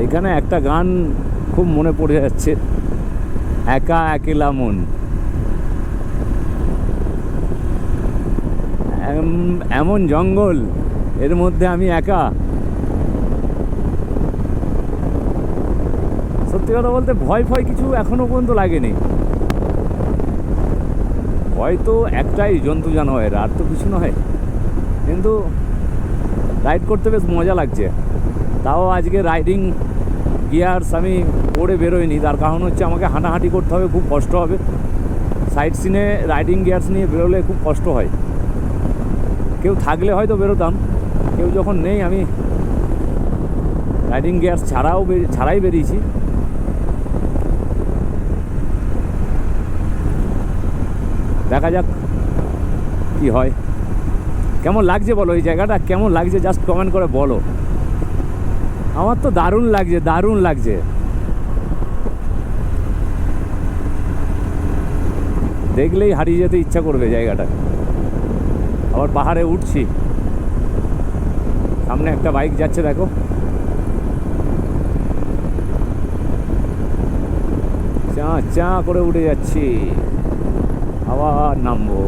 এখানে একটা গান খুব মনে পড়ে যাচ্ছে, একা একেলা মন। এমন জঙ্গল, এর মধ্যে আমি একা। সত্যি কথা বলতে ভয় ফয় কিছু এখনো পর্যন্ত লাগেনি। ভয় তো একটাই, জন্তু জানোয়ার, আর তো কিছু নয়। কিন্তু রাইড করতে বেশ মজা লাগছে। তাও আজকে রাইডিং গিয়ার্স আমি পরে বেরোইনি, তার কারণ হচ্ছে আমাকে হাঁটাহাঁটি করতে হবে, খুব কষ্ট হবে। সাইড সিনে রাইডিং গিয়ার্স নিয়ে বেরোলে খুব কষ্ট হয়। কেউ থাকলে হয়তো বেরোতাম, কেউ যখন নেই আমি রাইডিং গিয়ার্স ছাড়াই বেরিয়েছি। দেখা যাক কি হয়। কেমন লাগছে বলো এই জায়গাটা, কেমন লাগছে জাস্ট কমেন্ট করে বলো। আমার তো দারুণ লাগছে, দারুণ লাগছে। দেখলেই হারিয়ে যেতে ইচ্ছা করবে জায়গাটা। আবার পাহাড়ে উঠছি, সামনে একটা বাইক যাচ্ছে দেখো। চা চা করে উঠে যাচ্ছি, আবার নামবো।